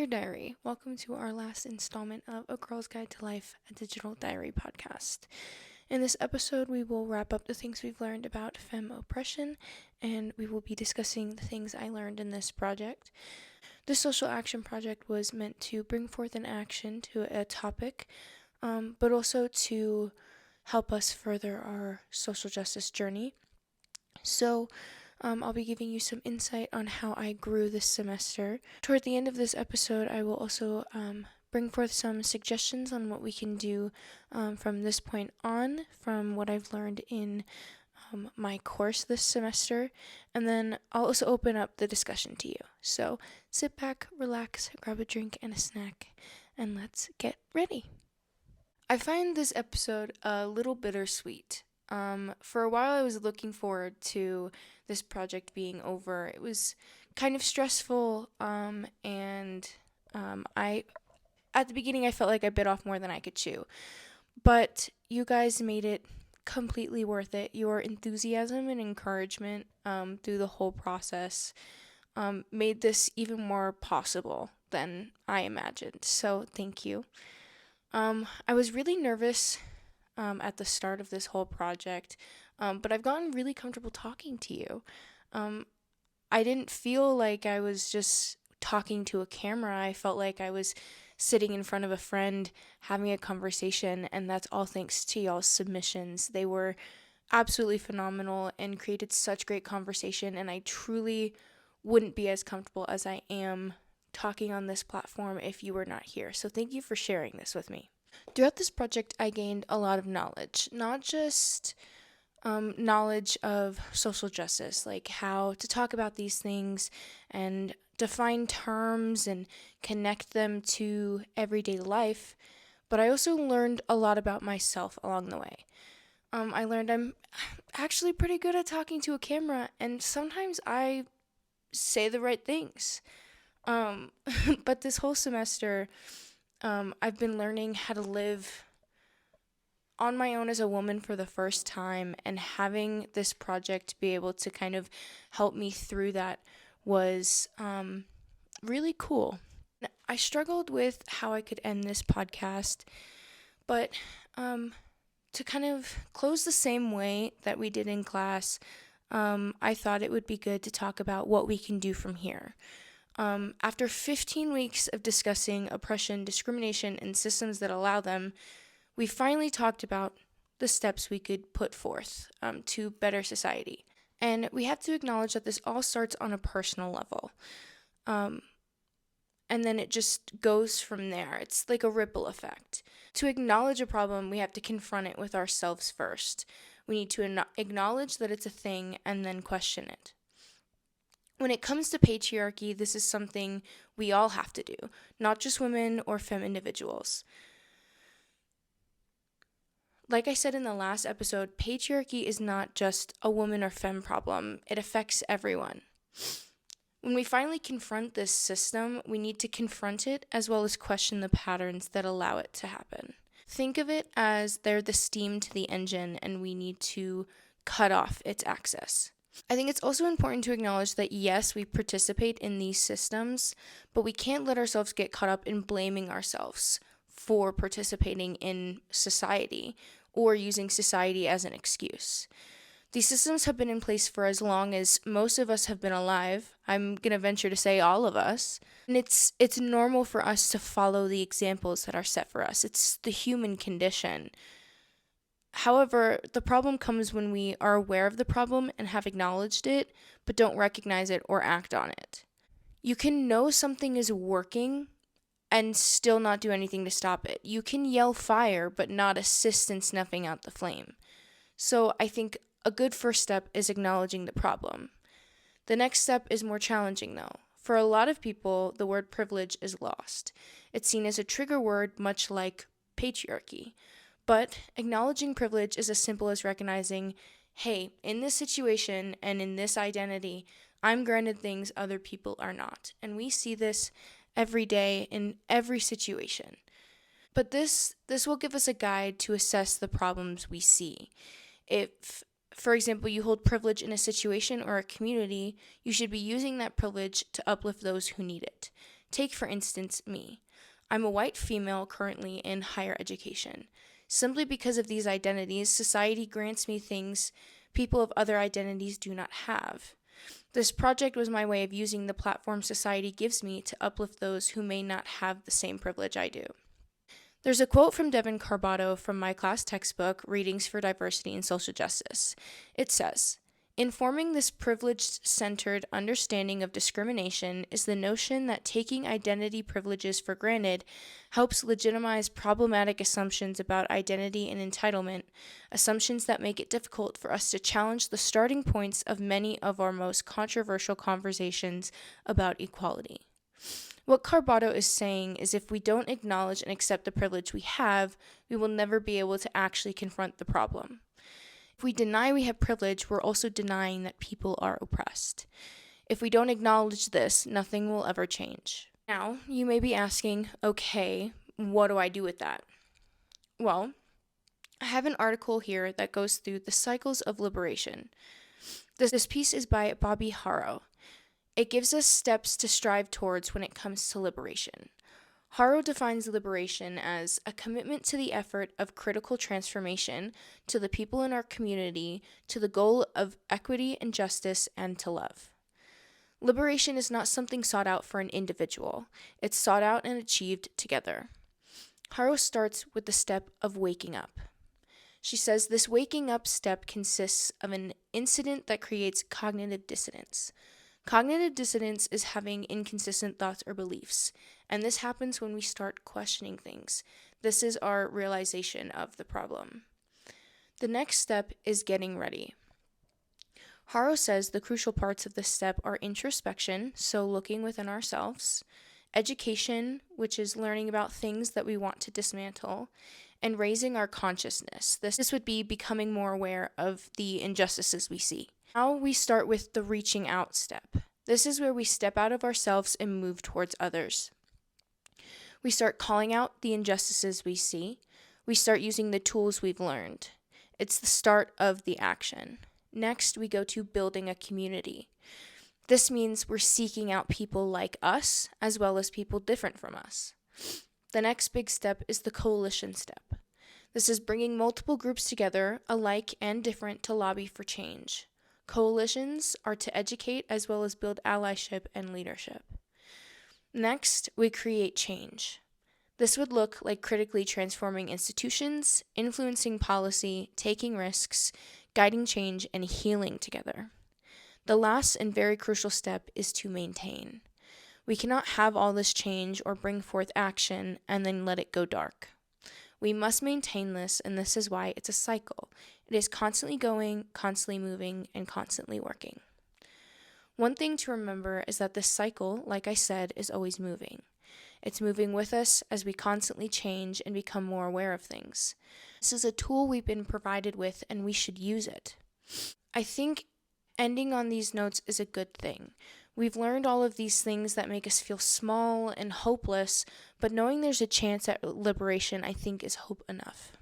Diary. Welcome to our last installment of A Girl's Guide to Life, a digital diary podcast. In this episode, we will wrap up the things we've learned about femme oppression, and we will be discussing the things I learned in this project. This social action project was meant to bring forth an action to a topic, but also to help us further our social justice journey. So, I'll be giving you some insight on how I grew this semester. Toward the end of this episode, I will also bring forth some suggestions on what we can do from this point on, from what I've learned in my course this semester, and then I'll also open up the discussion to you. So sit back, relax, grab a drink and a snack, and let's get ready. I find this episode a little bittersweet. For a while I was looking forward to this project being over. It was kind of stressful, and at the beginning I felt like I bit off more than I could chew. But you guys made it completely worth it. Your enthusiasm and encouragement through the whole process made this even more possible than I imagined. So thank you. I was really nervous at the start of this whole project, but I've gotten really comfortable talking to you. I didn't feel like I was just talking to a camera. I felt like I was sitting in front of a friend having a conversation, and that's all thanks to y'all's submissions. They were absolutely phenomenal and created such great conversation, and I truly wouldn't be as comfortable as I am talking on this platform if you were not here. So thank you for sharing this with me. Throughout this project, I gained a lot of knowledge, not just knowledge of social justice, like how to talk about these things and define terms and connect them to everyday life, but I also learned a lot about myself along the way. I learned I'm actually pretty good at talking to a camera, and sometimes I say the right things. But this whole semester, I've been learning how to live on my own as a woman for the first time, and having this project be able to kind of help me through that was really cool. I struggled with how I could end this podcast, but to kind of close the same way that we did in class, I thought it would be good to talk about what we can do from here. After 15 weeks of discussing oppression, discrimination, and systems that allow them, we finally talked about the steps we could put forth to better society. And we have to acknowledge that this all starts on a personal level. And then it just goes from there. It's like a ripple effect. To acknowledge a problem, we have to confront it with ourselves first. We need to acknowledge that it's a thing and then question it. When it comes to patriarchy, this is something we all have to do, not just women or femme individuals. Like I said in the last episode, patriarchy is not just a woman or femme problem. It affects everyone. When we finally confront this system, we need to confront it as well as question the patterns that allow it to happen. Think of it as they're the steam to the engine, and we need to cut off its access. I think it's also important to acknowledge that yes, we participate in these systems, but we can't let ourselves get caught up in blaming ourselves for participating in society or using society as an excuse. These systems have been in place for as long as most of us have been alive. I'm going to venture to say all of us. And it's normal for us to follow the examples that are set for us. It's the human condition. However, the problem comes when we are aware of the problem and have acknowledged it, but don't recognize it or act on it. You can know something is working and still not do anything to stop it. You can yell fire, but not assist in snuffing out the flame. So I think a good first step is acknowledging the problem. The next step is more challenging, though. For a lot of people, the word privilege is lost. It's seen as a trigger word, much like patriarchy. But acknowledging privilege is as simple as recognizing, hey, in this situation and in this identity, I'm granted things other people are not. And we see this every day in every situation. But this will give us a guide to assess the problems we see. If, for example, you hold privilege in a situation or a community, you should be using that privilege to uplift those who need it. Take, for instance, me. I'm a white female currently in higher education. Simply because of these identities, society grants me things people of other identities do not have. This project was my way of using the platform society gives me to uplift those who may not have the same privilege I do. There's a quote from Devon Carbado from my class textbook, Readings for Diversity and Social Justice. It says, "Informing this privilege centered understanding of discrimination is the notion that taking identity privileges for granted helps legitimize problematic assumptions about identity and entitlement, assumptions that make it difficult for us to challenge the starting points of many of our most controversial conversations about equality." What Carbado is saying is if we don't acknowledge and accept the privilege we have, we will never be able to actually confront the problem. If we deny we have privilege, we're also denying that people are oppressed. If we don't acknowledge this, nothing will ever change. Now, you may be asking, okay, what do I do with that? Well, I have an article here that goes through the cycles of liberation. This piece is by Bobbie Harro. It gives us steps to strive towards when it comes to liberation. Harro defines liberation as a commitment to the effort of critical transformation, to the people in our community, to the goal of equity and justice, and to love. Liberation is not something sought out for an individual. It's sought out and achieved together. Harro starts with the step of waking up. She says this waking up step consists of an incident that creates cognitive dissonance. Cognitive dissonance is having inconsistent thoughts or beliefs, and this happens when we start questioning things. This is our realization of the problem. The next step is getting ready. Harro says the crucial parts of this step are introspection, so looking within ourselves, education, which is learning about things that we want to dismantle, and raising our consciousness. This would be becoming more aware of the injustices we see. Now we start with the reaching out step. This is where we step out of ourselves and move towards others. We start calling out the injustices we see. We start using the tools we've learned. It's the start of the action. Next, we go to building a community. This means we're seeking out people like us as well as people different from us. The next big step is the coalition step. This is bringing multiple groups together, alike and different, to lobby for change. Coalitions are to educate as well as build allyship and leadership. Next, we create change. This would look like critically transforming institutions, influencing policy, taking risks, guiding change, and healing together. The last and very crucial step is to maintain. We cannot have all this change or bring forth action and then let it go dark. We must maintain this, and this is why it's a cycle. It is constantly going, constantly moving, and constantly working. One thing to remember is that this cycle, like I said, is always moving. It's moving with us as we constantly change and become more aware of things. This is a tool we've been provided with, and we should use it. I think ending on these notes is a good thing. We've learned all of these things that make us feel small and hopeless, but knowing there's a chance at liberation, I think, is hope enough.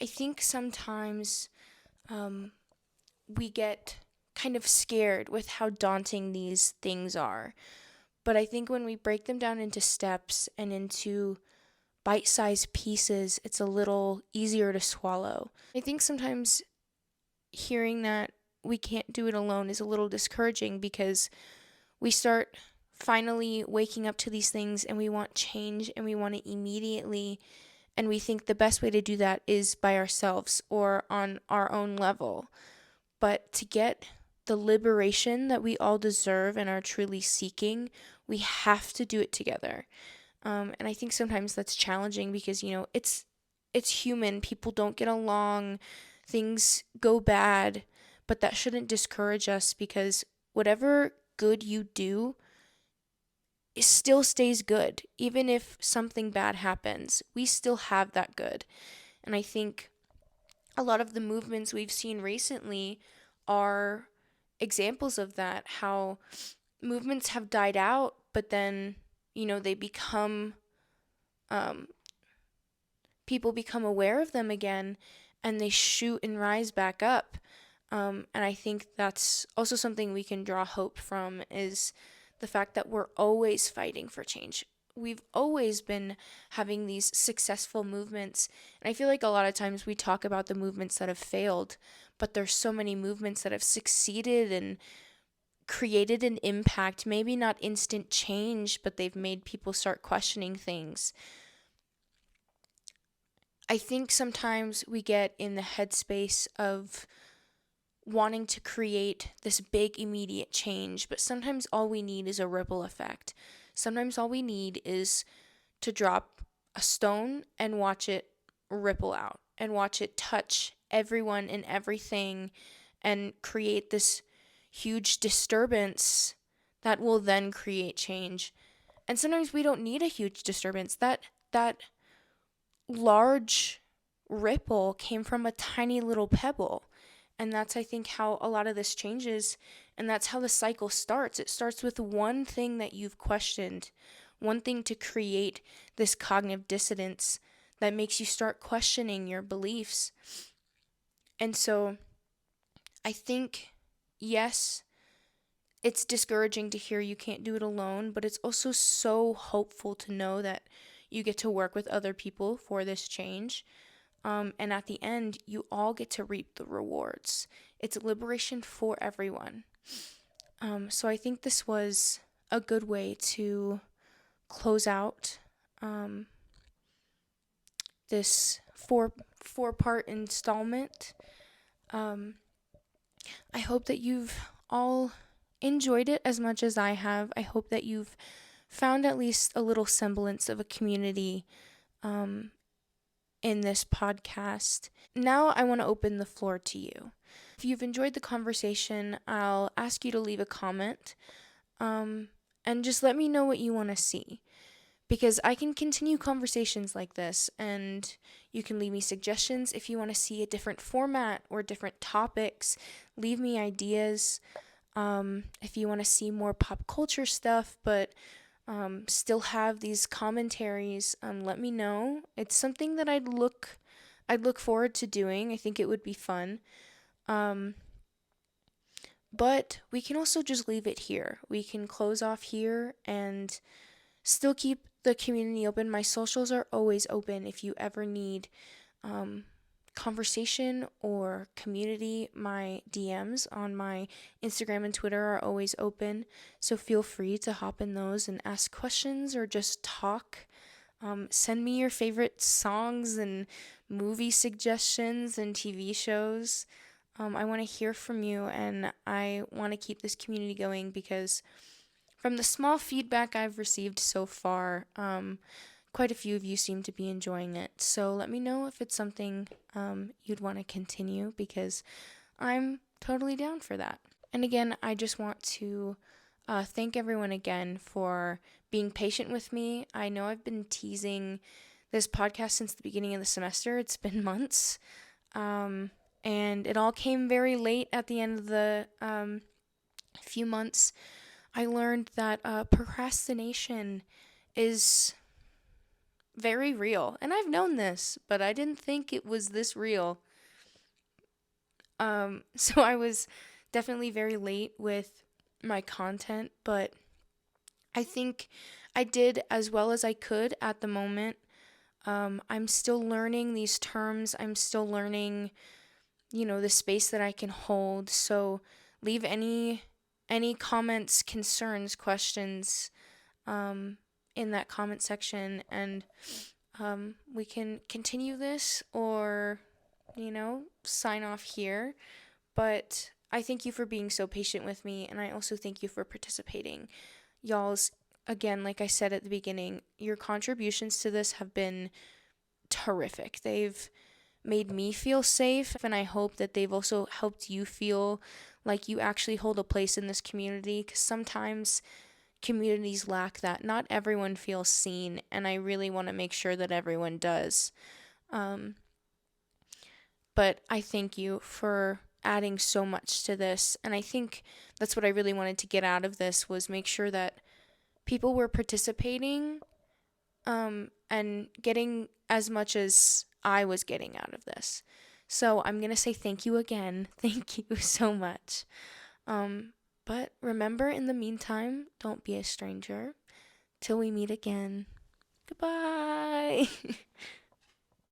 I think sometimes we get kind of scared with how daunting these things are. But I think when we break them down into steps and into bite-sized pieces, it's a little easier to swallow. I think sometimes hearing that we can't do it alone is a little discouraging because we start finally waking up to these things and we want change and we want it immediately, and we think the best way to do that is by ourselves or on our own level. But to get the liberation that we all deserve and are truly seeking, we have to do it together. And I think sometimes that's challenging because, it's human. People don't get along. Things go bad. But that shouldn't discourage us because whatever good you do, it still stays good. Even if something bad happens, we still have that good. And I think a lot of the movements we've seen recently are examples of that, how movements have died out, but then, they become, people become aware of them again, and they shoot and rise back up. And I think that's also something we can draw hope from, is the fact that we're always fighting for change. We've always been having these successful movements. And I feel like a lot of times we talk about the movements that have failed, but there's so many movements that have succeeded and created an impact, maybe not instant change, but they've made people start questioning things. I think sometimes we get in the headspace of wanting to create this big immediate change, but sometimes all we need is a ripple effect. Sometimes all we need is to drop a stone and watch it ripple out and watch it touch everyone and everything and create this huge disturbance that will then create change. And sometimes we don't need a huge disturbance. That large ripple came from a tiny little pebble. And that's, I think, how a lot of this changes. And that's how the cycle starts. It starts with one thing that you've questioned, one thing to create this cognitive dissonance that makes you start questioning your beliefs. And so I think, yes, it's discouraging to hear you can't do it alone, but it's also so hopeful to know that you get to work with other people for this change. And at the end, you all get to reap the rewards. It's liberation for everyone. So I think this was a good way to close out this four-part installment. I hope that you've all enjoyed it as much as I have. I hope that you've found at least a little semblance of a community in this podcast. Now I want to open the floor to you. If you've enjoyed the conversation, I'll ask you to leave a comment and just let me know what you want to see, because I can continue conversations like this, and you can leave me suggestions if you want to see a different format or different topics. Leave me ideas. If you want to see more pop culture stuff, but still have these commentaries, let me know. It's something that I'd look forward to doing. I think it would be fun. But we can also just leave it here. We can close off here and still keep the community open. My socials are always open if you ever need conversation or community. My DMs on my Instagram and Twitter are always open, so feel free to hop in those and ask questions or just talk. Send me your favorite songs and movie suggestions and TV shows. I want to hear from you, and I want to keep this community going, because from the small feedback I've received so far, quite a few of you seem to be enjoying it. So let me know if it's something you'd want to continue, because I'm totally down for that. And again, I just want to thank everyone again for being patient with me. I know I've been teasing this podcast since the beginning of the semester. It's been months. And it all came very late at the end of the few months. I learned that procrastination is very real. And I've known this, but I didn't think it was this real. So I was definitely very late with my content, but I think I did as well as I could at the moment. I'm still learning these terms. I'm still learning, the space that I can hold. So leave any comments, concerns, questions in that comment section, and we can continue this or, sign off here. But I thank you for being so patient with me, and I also thank you for participating. Y'all's, again, like I said at the beginning, your contributions to this have been terrific. They've made me feel safe, and I hope that they've also helped you feel like you actually hold a place in this community, because sometimes communities lack that. Not everyone feels seen, and I really want to make sure that everyone does. But I thank you for adding so much to this, and I think that's what I really wanted to get out of this, was make sure that people were participating and getting as much as I was getting out of this. So I'm going to say thank you again. Thank you so much. But remember, in the meantime, don't be a stranger. Till we meet again. Goodbye.